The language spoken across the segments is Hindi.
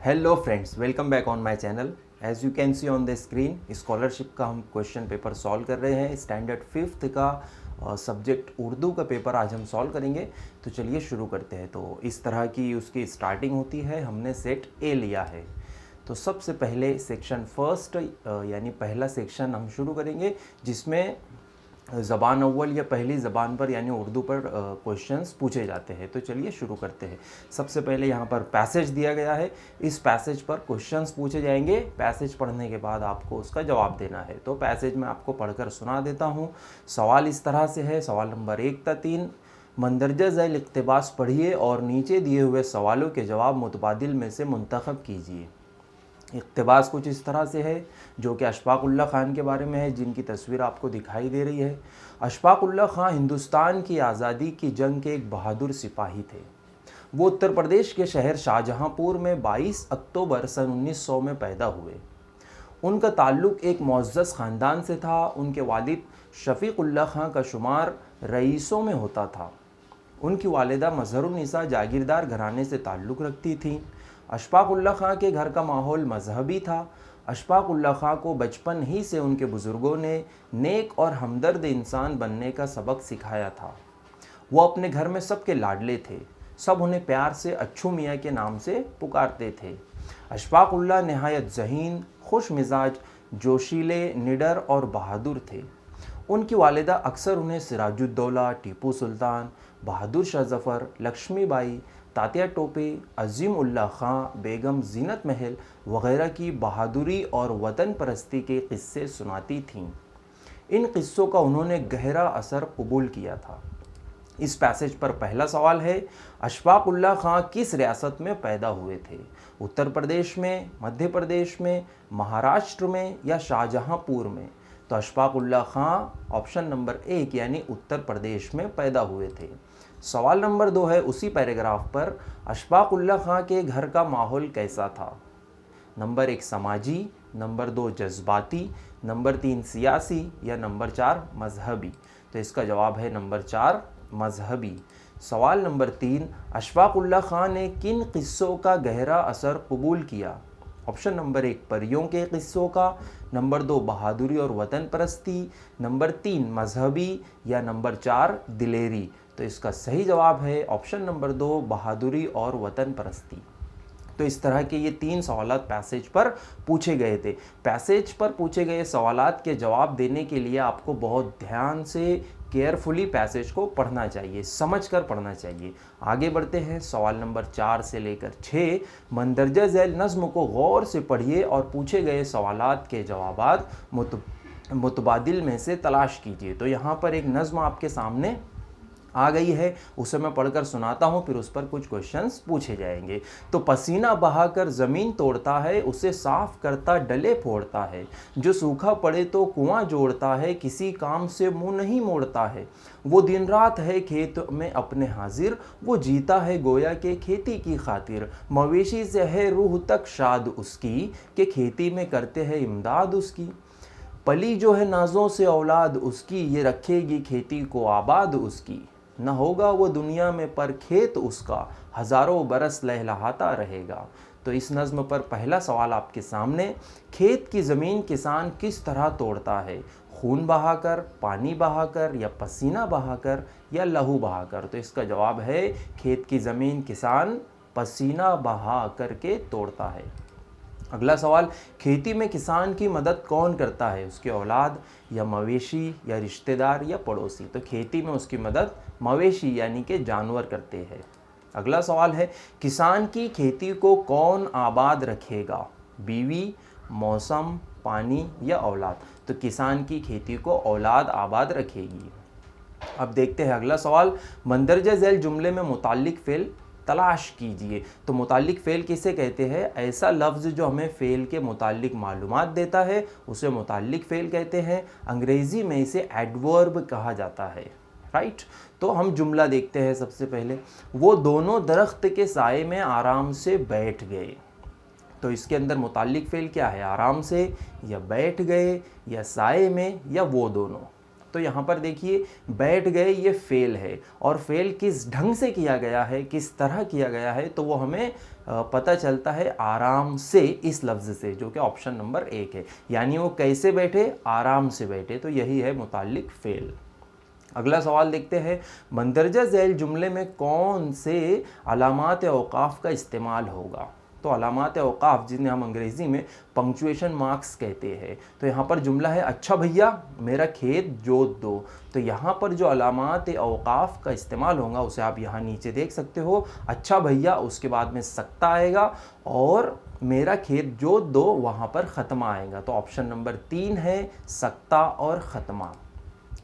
Hello friends, welcome back on my channel. As you can see on the screen, scholarship का हम क्वेश्चन पेपर सॉल्व कर रहे हैं। स्टैंडर्ड 5th का सब्जेक्ट उर्दू का पेपर आज हम सॉल्व करेंगे। तो चलिए शुरू करते हैं। तो इस तरह की उसकी स्टार्टिंग होती है। हमने सेट ए लिया है, तो सबसे पहले सेक्शन फर्स्ट यानी पहला सेक्शन हम शुरू करेंगे, जिसमें ज़बान अव्वल या पहली ज़बान पर यानी उर्दू पर क्वेश्चंस पूछे जाते हैं। तो चलिए शुरू करते हैं। सबसे पहले यहाँ पर पैसेज दिया गया है, इस पैसेज पर क्वेश्चंस पूछे जाएंगे। पैसेज पढ़ने के बाद आपको उसका जवाब देना है। तो पैसेज मैं आपको पढ़कर सुना देता हूँ। सवाल इस तरह से है, सवाल नंबर 1 था 3। मंदरजा झैल इक़्तिबास पढ़िए और नीचे दिए हुए सवालों के जवाब मुतबादिल में से मुंतखब कीजिए। इक़्तिबास कुछ इस तरह से है, जो कि अशफाक़ उल्लाह ख़ान के बारे में है, जिनकी तस्वीर आपको दिखाई दे रही है। अशफाक़ उल्लाह ख़ान हिंदुस्तान की आज़ादी की जंग के एक बहादुर सिपाही थे। वो उत्तर प्रदेश के शहर शाहजहाँपुर में 22 अक्टूबर सन 1900 में पैदा हुए। उनका ताल्लुक़ एक मुअज़्ज़ज़ ख़ानदान से था। उनके वालिद शफ़ीक़ उल्लाह ख़ान का शुमार रईसों में होता था। उनकी वालिदा मज़हरुन्निसा जागीरदार घराने से ताल्लुक़ रखती थीं। अशफाक़ उल्लाह ख़ान के घर का माहौल मजहबी था। अशफाक़ उल्लाह ख़ान को बचपन ही से उनके बुज़ुर्गों ने नेक और हमदर्द इंसान बनने का सबक सिखाया था। वो अपने घर में सबके लाडले थे। सब उन्हें प्यार से अच्छू मियाँ के नाम से पुकारते थे। अशफाक़ उल्लाह नहायत ज़हीन, खुश मिजाज, जोशीले, निडर और बहादुर थे। उनकी वालिदा अक्सर उन्हें सिराजुद्दौला, टीपू सुल्तान, बहादुर शाह ज़फ़र, लक्ष्मीबाई, तात्या टोपे, अज़ीम उल्लाह ख़ान, बेगम ज़ीनत महल वग़ैरह की बहादुरी और वतन परस्ती के क़िस्से सुनाती थीं। इन क़िस्सों का उन्होंने गहरा असर कबूल किया था। इस पैसेज पर पहला सवाल है, अशफाक़ उल्लाह ख़ान किस रियासत में पैदा हुए थे? उत्तर प्रदेश में, मध्य प्रदेश में, महाराष्ट्र में या शाहजहाँपुर में? तो अशफाक़ उल्लाह ख़ान ऑप्शन नंबर 1 यानी उत्तर प्रदेश में पैदा हुए थे। सवाल नंबर 2 है, उसी पैराग्राफ पर अशफाक़ उल्लाह ख़ान के घर का माहौल कैसा था? नंबर 1 समाजी, नंबर 2 जज्बाती, नंबर 3 सियासी या नंबर 4 मजहबी? तो इसका जवाब है नंबर 4 मजहबी। सवाल नंबर 3, अशफाक़ उल्लाह ख़ान ने किन क़िस्सों का गहरा असर कबूल किया? ऑप्शन नंबर 1 परियों के क़िस्सों का, नंबर 2 बहादुरी और वतन परस्ती, नंबर 3 मजहबी या नंबर 4 दिलेरी? तो इसका सही जवाब है ऑप्शन नंबर 2 बहादुरी और वतन परस्ती। तो इस तरह के ये 3 सवालात पैसेज पर पूछे गए थे। पैसेज पर पूछे गए सवालात के जवाब देने के लिए आपको बहुत ध्यान से केयरफुली पैसेज को पढ़ना चाहिए, समझकर पढ़ना चाहिए। आगे बढ़ते हैं। सवाल नंबर 4 से लेकर 6, मंदरजा झैल नज़्म को गौर से पढ़िए और पूछे गए सवालात के जवाबात मुतबादिल में से तलाश कीजिए। तो यहाँ पर एक नज़्म आपके सामने आ गई है, उसे मैं पढ़कर सुनाता हूँ, फिर उस पर कुछ क्वेश्चंस पूछे जाएंगे। तो पसीना बहाकर ज़मीन तोड़ता है, उसे साफ करता डले फोड़ता है। जो सूखा पड़े तो कुआं जोड़ता है, किसी काम से मुंह नहीं मोड़ता है। वो दिन रात है खेत में अपने हाजिर, वो जीता है गोया के खेती की खातिर। मवेशी से है रूह तक शाद उसकी, कि खेती में करते हैं इमदाद उसकी। पली जो है नाजों से औलाद उसकी, ये रखेगी खेती को आबाद उसकी। न होगा वो दुनिया में पर खेत उसका, हज़ारों बरस लहलहाता रहेगा। तो इस नज़्म पर पहला सवाल आपके सामने, खेत की ज़मीन किसान किस तरह तोड़ता है? खून बहाकर, पानी बहाकर या पसीना बहाकर या लहू बहाकर? तो इसका जवाब है खेत की ज़मीन किसान पसीना बहा करके तोड़ता है। अगला सवाल, खेती में किसान की मदद कौन करता है? उसके औलाद या मवेशी या रिश्तेदार या पड़ोसी? तो खेती में उसकी मदद मवेशी यानी कि जानवर करते हैं। अगला सवाल है, किसान की खेती को कौन आबाद रखेगा? बीवी, मौसम, पानी या औलाद? तो किसान की खेती को औलाद आबाद रखेगी। अब देखते हैं अगला सवाल, मंदरजा झैल जुमले में मुताल्लिक फ़ेल तलाश कीजिए। तो मुताल्लिक फ़ेल किसे कहते हैं? ऐसा लफ्ज़ जो हमें फ़ेल के मुताल्लिक मालूमात देता है उसे मुताल्लिक फ़ेल कहते हैं। अंग्रेज़ी में इसे एडवर्ब कहा जाता है, राइट। तो हम जुमला देखते हैं। सबसे पहले, वो दोनों दरख्त के साए में आराम से बैठ गए। तो इसके अंदर मुताल्लिक फ़ेल क्या है? आराम से या बैठ गए या साए में या वो दोनों? तो तो यहाँ पर देखिए बैठ गए, ये फेल है, और फेल किस ढंग से किया गया है, किस तरह किया गया है, तो वो हमें पता चलता है आराम से इस लफ्ज़ से, जो कि ऑप्शन नंबर 1 है। यानी वो कैसे बैठे, आराम से बैठे, तो यही है मुताल्लिक फेल। अगला सवाल देखते हैं, मंदरजा झैल जुमले में कौन से अलामात औकाफ का इस्तेमाल होगा। तो अलामात औकाफ जिन्हें हम अंग्रेज़ी में पंक्चुएशन मार्क्स कहते हैं। तो यहाँ पर जुमला है, अच्छा भैया मेरा खेत जोत दो। तो यहाँ पर जो अलामात औकाफ का इस्तेमाल होगा उसे आप यहाँ नीचे देख सकते हो। अच्छा भैया, उसके बाद में सकता आएगा, और मेरा खेत जोत दो वहाँ पर ख़त्मा आएगा। तो ऑप्शन नंबर 3 है सकता और ख़त्मा।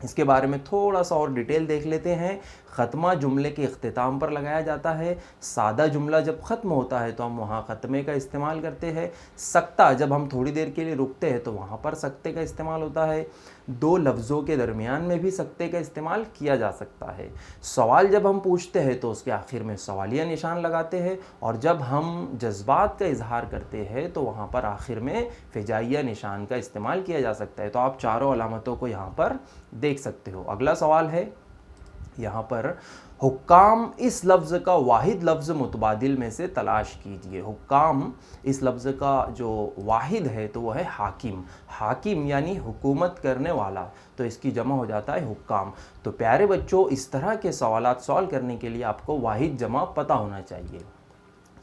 इसके बारे में थोड़ा सा और डिटेल देख लेते हैं। ख़त्मा जुमले के इख्तिताम पर लगाया जाता है। सादा जुमला जब ख़त्म होता है तो हम वहाँ ख़त्मे का इस्तेमाल करते हैं। सकता जब हम थोड़ी देर के लिए रुकते हैं तो वहाँ पर सकते का इस्तेमाल होता है। दो लफ्ज़ों के दरमियान में भी सकते का इस्तेमाल किया जा सकता है। सवाल जब हम पूछते हैं तो उसके आखिर में सवालिया निशान लगाते हैं, और जब हम जज्बात का इजहार करते हैं तो वहाँ पर आखिर में फ़िजाइया निशान का इस्तेमाल किया जा सकता है। तो आप चारों अलामतों को यहाँ पर देख सकते हो। अगला सवाल है यहाँ पर, हुक्काम इस लफ्ज़ का वाहिद लफ्ज़ मुतबादिल में से तलाश कीजिए। हुक्काम इस लफ्ज़ का जो वाहिद है तो वह है हाकिम। हाकिम यानी हुकूमत करने वाला, तो इसकी जमा हो जाता है हुक्काम। तो प्यारे बच्चों, इस तरह के सवालात सॉल्व करने के लिए आपको वाहिद जमा पता होना चाहिए।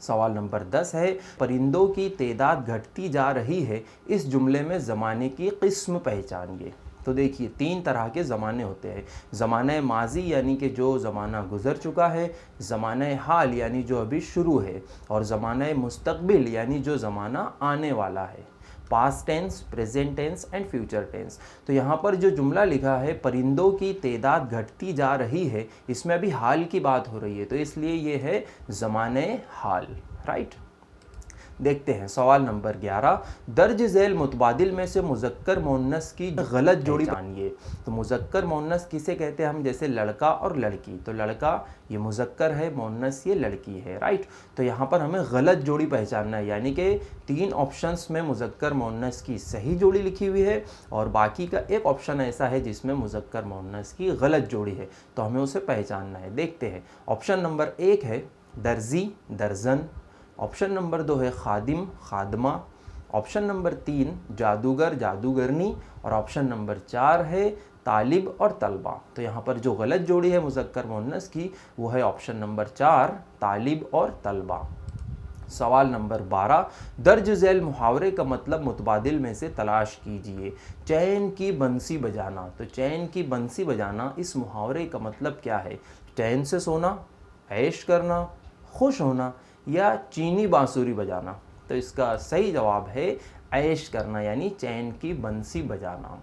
सवाल नंबर 10 है, परिंदों की तादाद घटती जा रही है, इस जुमले में ज़माने की किस्म पहचानिए। तो देखिए 3 तरह के ज़माने होते हैं। ज़माना माजी यानी कि जो ज़माना गुज़र चुका है, ज़माना हाल यानी जो अभी शुरू है, और ज़माना मुस्तक़बिल यानी जो ज़माना आने वाला है। Past tense, present tense and future tense. तो यहाँ पर जो जुमला लिखा है परिंदों की तादाद घटती जा रही है, इसमें अभी हाल की बात हो रही है, तो इसलिए ये है ज़माने हाल, राइट। देखते हैं सवाल नंबर 11, दर्ज झैल मुतबादिल में से मुज़क्कर मुअन्नस की गलत जोड़ी जानिए। तो मुज़क्कर मुअन्नस किसे कहते हैं हम, जैसे लड़का और लड़की। तो लड़का ये मुज़क्कर है, मुअन्नस ये लड़की है, राइट। तो यहाँ पर हमें गलत जोड़ी पहचानना है, यानी कि 3 ऑप्शंस में मुज़क्कर मुअन्नस की सही जोड़ी लिखी हुई है, और बाकी का एक ऑप्शन ऐसा है जिसमें मुज़क्कर मुअन्नस की गलत जोड़ी है, तो हमें उसे पहचानना है। देखते हैं, ऑप्शन नंबर 1 है दर्जी, दर्जन। ऑप्शन नंबर 2 है खादिम, खादमा। ऑप्शन नंबर 3 जादूगर, जादूगरनी। और ऑप्शन नंबर 4 है तालिब और तलबा। तो यहाँ पर जो गलत जोड़ी है मुज़क्कर मुअन्नस की वो है ऑप्शन नंबर 4 तालिब और तलबा। सवाल नंबर 12, दर्ज झैल मुहावरे का मतलब मुतबादिल में से तलाश कीजिए। चैन की बंसी बजाना। तो चैन की बंसी बजाना इस मुहावरे का मतलब क्या है, चैन से सोना, ऐश करना, खुश होना, या चीनी बांसुरी बजाना। तो इसका सही जवाब है ऐश करना, यानी चैन की बंसी बजाना।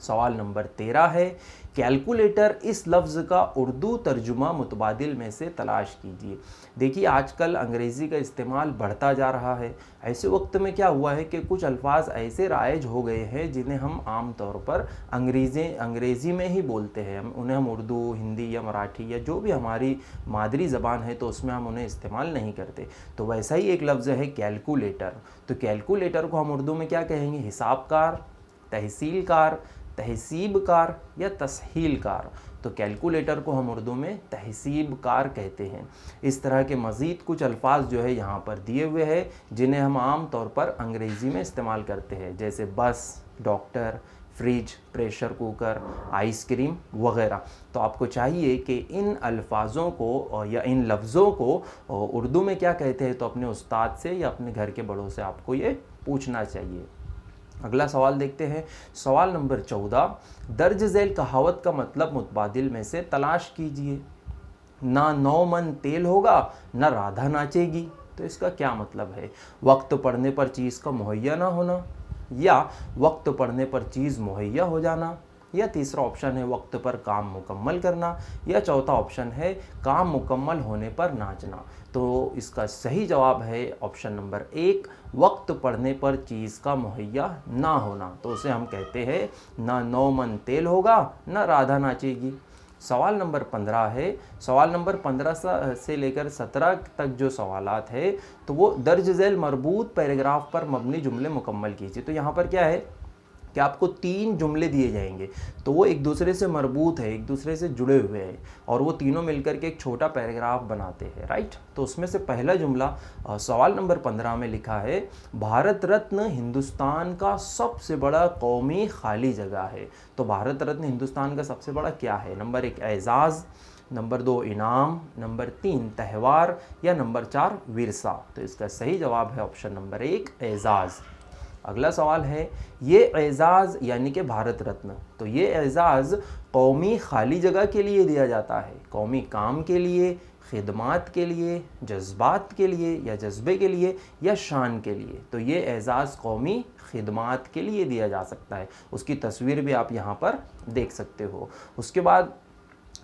सवाल नंबर 13 है, कैलकुलेटर इस लफ्ज़ का उर्दू तर्जुमा मुतबादिल में से तलाश कीजिए। देखिए आजकल अंग्रेज़ी का इस्तेमाल बढ़ता जा रहा है। ऐसे वक्त में क्या हुआ है कि कुछ अल्फाज ऐसे राइज हो गए हैं जिन्हें हम आम तौर पर अंग्रेज़ी में ही बोलते हैं। उन्हें हम उर्दू, हिंदी या मराठी या जो भी हमारी मादरी ज़बान है तो उसमें हम उन्हें इस्तेमाल नहीं करते। तो वैसा ही एक लफ्ज़ है कैलकुलेटर। तो कैलकुलेटर को हम उर्दू में क्या कहेंगे, हिसाबकार, तहसीलकार, तहसीबकार या तसहीलकार। तो कैलकुलेटर को हम उर्दू में तहसीबकार कहते हैं। इस तरह के मज़ीद कुछ अल्फाज जो है यहाँ पर दिए हुए हैं जिन्हें हम आम तौर पर अंग्रेज़ी में इस्तेमाल करते हैं, जैसे बस, doctor, fridge, pressure cooker, ice cream वगैरह। तो आपको चाहिए कि इन अल्फाजों को या इन लफ्ज़ों को उर्दू में क्या कहते हैं तो अपने उस्ताद से या अपने घर के बड़ों से आपको ये पूछना चाहिए। अगला सवाल देखते हैं, सवाल नंबर 14, दर्ज झैल कहावत का मतलब मुतबादिल में से तलाश कीजिए। ना 9 मन तेल होगा ना राधा नाचेगी। तो इसका क्या मतलब है, वक्त पड़ने पर चीज़ का मुहैया ना होना, या वक्त पड़ने पर चीज़ मुहैया हो जाना, या तीसरा ऑप्शन है वक्त पर काम मुकम्मल करना, या चौथा ऑप्शन है काम मुकम्मल होने पर नाचना। तो इसका सही जवाब है ऑप्शन नंबर 1, वक्त पड़ने पर चीज़ का मुहैया ना होना। तो उसे हम कहते हैं ना 9 मन तेल होगा ना राधा नाचेगी। सवाल नंबर 15 है, सवाल नंबर 15 से लेकर 17 तक जो सवालात है तो वो दर्ज झैल मरबूत पैराग्राफ पर मबनी जुमले मुकम्मल कीजिए। तो यहाँ पर क्या है, कि आपको 3 जुमले दिए जाएंगे, तो वो एक दूसरे से मरबूत है, एक दूसरे से जुड़े हुए हैं और वो तीनों मिलकर के एक छोटा पैराग्राफ बनाते हैं, राइट। तो उसमें से पहला जुमला सवाल नंबर 15 में लिखा है, भारत रत्न हिंदुस्तान का सबसे बड़ा कौमी खाली जगह है। तो भारत रत्न हिंदुस्तान का सबसे बड़ा क्या है? नंबर 1 एजाज़, नंबर 2 इनाम, नंबर 3 त्यौहार या नंबर 4 विरसा। तो इसका सही जवाब है ऑप्शन नंबर 1 एजाज़। अगला सवाल है, ये एजाज़ यानी कि भारत रत्न, तो ये एजाज़ कौमी खाली जगह के लिए दिया जाता है, कौमी काम के लिए, खिदमात के लिए, जज्बात के लिए या जज्बे के लिए या शान के लिए। तो ये एजाज़ कौमी खिदमात के लिए दिया जा सकता है। उसकी तस्वीर भी आप यहाँ पर देख सकते हो। उसके बाद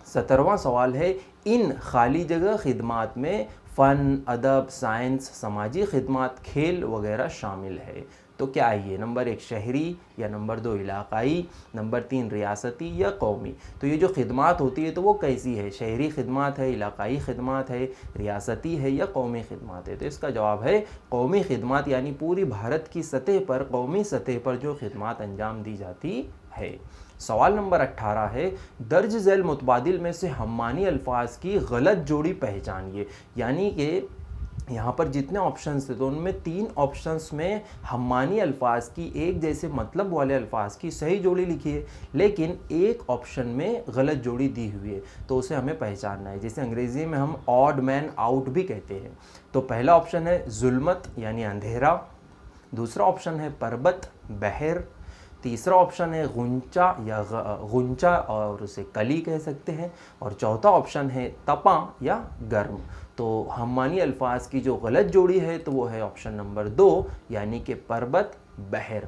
17वां सवाल है, इन खाली जगह खिदमात में फ़न, अदब, साइंस, समाजी खिदमात, खेल वगैरह शामिल है। तो क्या है ये? नंबर 1 शहरी या नंबर 2 इलाकाई, नंबर 3 रियासती या कौमी। तो ये जो खिदमात होती है तो वो कैसी है? शहरी खिदमात है, इलाकाई खिदमात है, रियासती है या कौमी खिदमात है? तो इसका जवाब है कौमी खिदमात, यानी पूरी भारत की सतह पर, कौमी सतह पर जो खिदमात अंजाम दी जाती है। सवाल नंबर 18 है, दर्ज झैल मुतबादिल में से हम्मानी अल्फाज की गलत जोड़ी पहचानिए। यानी कि यहाँ पर जितने ऑप्शंस थे तो उनमें 3 ऑप्शंस में हम्मानी अल्फाज की, एक जैसे मतलब वाले अल्फाज की सही जोड़ी लिखी है, लेकिन एक ऑप्शन में गलत जोड़ी दी हुई है, तो उसे हमें पहचानना है। जैसे अंग्रेज़ी में हम ऑड मैन आउट भी कहते हैं। तो पहला ऑप्शन है जुल्मत यानी अंधेरा, दूसरा ऑप्शन है परबत बहर, तीसरा ऑप्शन है गुंचा या गुंचा और उसे कली कह सकते हैं, और चौथा ऑप्शन है तपा या गर्म। तो हम्मानी अल्फाज की जो गलत जोड़ी है तो वो है ऑप्शन नंबर 2 यानी कि परबत बहर।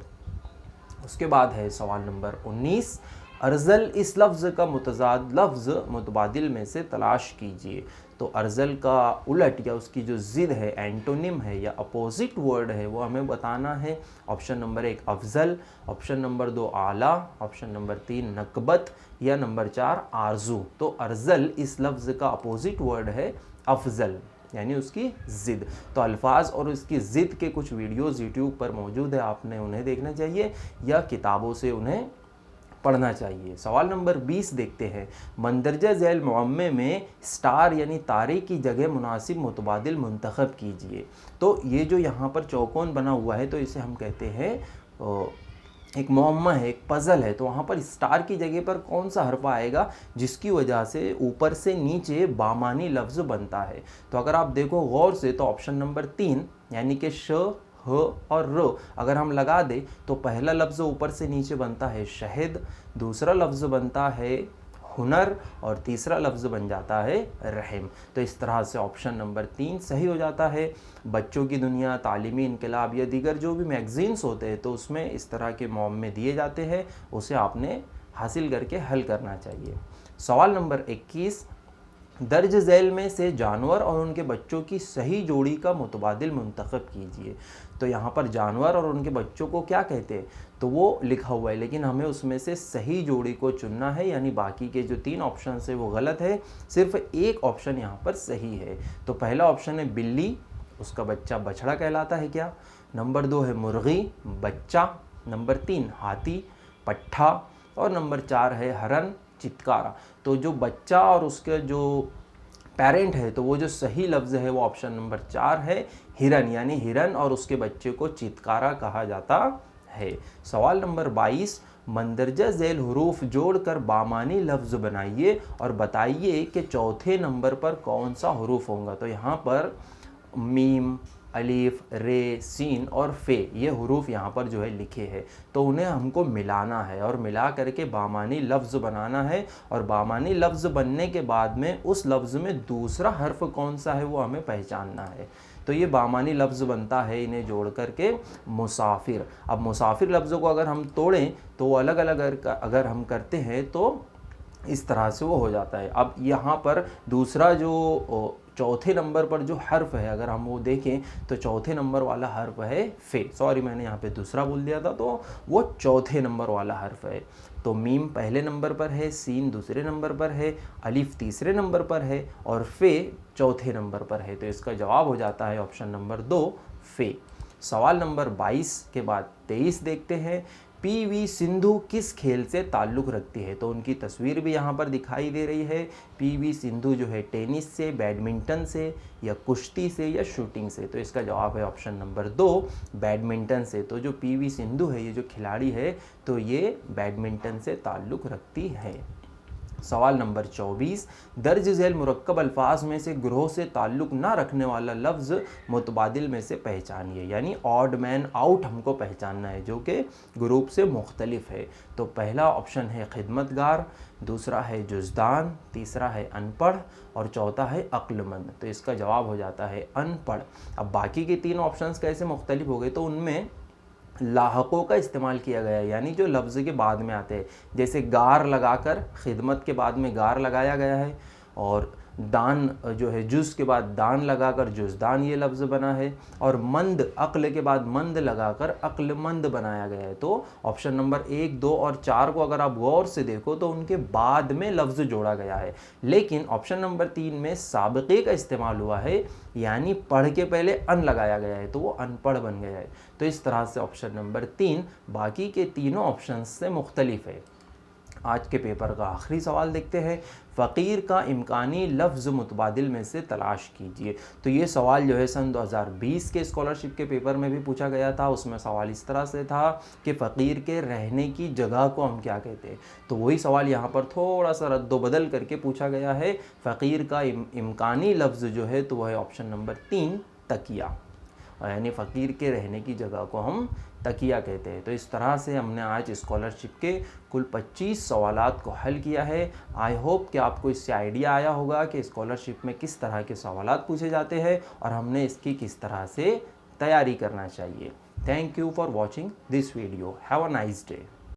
उसके बाद है सवाल नंबर 19, अर्जल इस लफ्ज़ का मुतजाद लफ्ज़ मुतबादिल में से तलाश कीजिए। तो अर्जल का उलट या उसकी जो ज़िद है, एंटोनिम है या अपोजिट वर्ड है, वो हमें बताना है। Option number 1 Afzal, option number 2 आला, ऑप्शन नंबर 3 नकबत या नंबर 4 आरजू। तो अर्जल इस लफ्ज़ का अपोजिट वर्ड है अफजल, यानी उसकी ज़िद। तो अल्फाज और उसकी ज़िद के कुछ वीडियोज़ यूट्यूब पर मौजूद है, आपने उन्हें देखना चाहिए या किताबों से उन्हें पढ़ना चाहिए। सवाल नंबर 20 देखते हैं, मंदरजा झैल मुअम्मे में स्टार यानी तारे की जगह मुनासिब मुतबादिल मुंतखब कीजिए। तो ये जो यहाँ पर चौकोन बना हुआ है तो इसे हम कहते हैं एक मुअम्मा है, एक पज़ल है। तो वहाँ पर स्टार की जगह पर कौन सा हर्फ आएगा जिसकी वजह से ऊपर से नीचे बामानी लफ्ज़ बनता है? तो अगर आप देखो गौर से तो ऑप्शन नंबर 3 यानी कि श, ह और र अगर हम लगा दें तो पहला लफ्ज़ ऊपर से नीचे बनता है शहद, दूसरा लफ्ज़ बनता है हुनर और तीसरा लफ्ज़ बन जाता है रहम। तो इस तरह से ऑप्शन नंबर 3 सही हो जाता है। बच्चों की दुनिया, तालीमी इनकलाब या दीगर जो भी मैगज़ीन्स होते हैं तो उसमें इस तरह के मुअम्मे दिए जाते हैं, उसे आपने हासिल करके हल करना चाहिए। सवाल नंबर 21, दर्ज झैल में से जानवर और उनके बच्चों की सही जोड़ी का मुतबादिल मुंतखब कीजिए। तो यहाँ पर जानवर और उनके बच्चों को क्या कहते हैं तो वो लिखा हुआ है, लेकिन हमें उसमें से सही जोड़ी को चुनना है, यानी बाकी के जो 3 ऑप्शन है वो गलत है, सिर्फ एक ऑप्शन यहाँ पर सही है। तो पहला ऑप्शन है बिल्ली, उसका बच्चा बछड़ा कहलाता है क्या? नंबर 2 है मुर्गी, बच्चा, नंबर 3 हाथी, पट्ठा, और नंबर 4 है हरन, चित्कारा। तो जो बच्चा और उसके जो पेरेंट है तो वो जो सही लफ्ज़ है वो ऑप्शन नंबर 4 है हिरन, यानी हिरन और उसके बच्चे को चित्कारा कहा जाता है। सवाल नंबर 22, मंदरजा झैल हुरूफ जोड़कर बामानी लफ्ज़ बनाइए और बताइए कि चौथे नंबर पर कौन सा हुरूफ होगा। तो यहाँ पर मीम, अलीफ, रे, सीन और फे ये हुरूफ यहाँ पर जो है लिखे हैं, तो उन्हें हमको मिलाना है और मिला करके बामानी लफ्ज़ बनाना है, और बामानी लफ्ज़ बनने के बाद में उस लफ्ज़ में दूसरा हर्फ कौन सा है वो हमें पहचानना है। तो ये बामानी लफ्ज़ बनता है इन्हें जोड़ करके मुसाफिर। अब मुसाफिर लफ्ज़ों को अगर हम तोड़ें तो वो अलग अलग अगर हम करते हैं तो इस तरह से वो हो जाता है। अब यहाँ पर दूसरा जो चौथे नंबर पर जो हर्फ है अगर हम वो देखें तो चौथे नंबर वाला हर्फ है फे, सॉरी मैंने यहाँ पे दूसरा बोल दिया था, तो वो चौथे नंबर वाला हर्फ है। तो मीम पहले नंबर पर है, सीन दूसरे नंबर पर है, अलिफ तीसरे नंबर पर है और फे चौथे नंबर पर है। तो इसका जवाब हो जाता है ऑप्शन नंबर 2 फे। सवाल नंबर 22 के बाद 23 देखते हैं, पीवी सिंधु किस खेल से ताल्लुक़ रखती है? तो उनकी तस्वीर भी यहाँ पर दिखाई दे रही है। पीवी सिंधु जो है टेनिस से, बैडमिंटन से, या कुश्ती से, या शूटिंग से। तो इसका जवाब है ऑप्शन नंबर 2 बैडमिंटन से। तो जो पीवी सिंधु है, ये जो खिलाड़ी है, तो ये बैडमिंटन से ताल्लुक़ रखती है। सवाल नंबर 24, दर्ज झैल मुरक्कब अल्फाज में से ग्रोह से ताल्लुक़ ना रखने वाला लफ्ज़ मुतबादिल में से पहचानिए। यानी ऑड मैन आउट हमको पहचानना है, जो कि ग्रुप से मुख्तलिफ है। तो पहला ऑप्शन है खिदमतगार, दूसरा है जुज़दान, तीसरा है अनपढ़, और चौथा है अक्लमंद। तो इसका जवाब हो जाता है अनपढ़। अब बाकी के 3 ऑप्शंस कैसे मुख्तलिफ हो गए? तो उनमें लाहकों का इस्तेमाल किया गया है, यानी जो लफ्ज़ के बाद में आते हैं, जैसे गार लगाकर खिदमत के बाद में गार लगाया गया है, और दान जो है जुज़ के बाद दान लगाकर जुज़दान ये लफ्ज़ बना है, और मंद अक्ल के बाद मंद लगाकर अक्लमंद बनाया गया है। तो ऑप्शन नंबर 1, 2 और 4 को अगर आप गौर से देखो तो उनके बाद में लफ्ज़ जोड़ा गया है, लेकिन ऑप्शन नंबर 3 में साबिक़े का इस्तेमाल हुआ है, यानी पढ़ के पहले अन लगाया गया है, तो वो अनपढ़ बन गया है। तो इस तरह से ऑप्शन नंबर 3 बाकी के तीनों ऑप्शन से मुख्तलिफ है। आज के पेपर का आखिरी सवाल देखते हैं। फ़कीर का इम्कानी लफ्ज़ मुतबादिल में से तलाश कीजिए। तो ये सवाल जो है सन 2020 के स्कॉलरशिप के पेपर में भी पूछा गया था। उसमें सवाल इस तरह से था कि फ़कीर के रहने की जगह को हम क्या कहते हैं। तो वही सवाल यहाँ पर थोड़ा सा रद्दोबदल करके पूछा गया है। फ़कीर का इम्कानी लफ्ज़ जो है तो वह है ऑप्शन नंबर 3 तकिया, यानी फ़कीर के रहने की जगह को हम तकिया कहते हैं। तो इस तरह से हमने आज स्कॉलरशिप के कुल 25 सवालात को हल किया है। आई होप कि आपको इससे आइडिया आया होगा कि स्कॉलरशिप में किस तरह के सवालात पूछे जाते हैं और हमने इसकी किस तरह से तैयारी करना चाहिए। Thank you for watching this video. Have a nice day.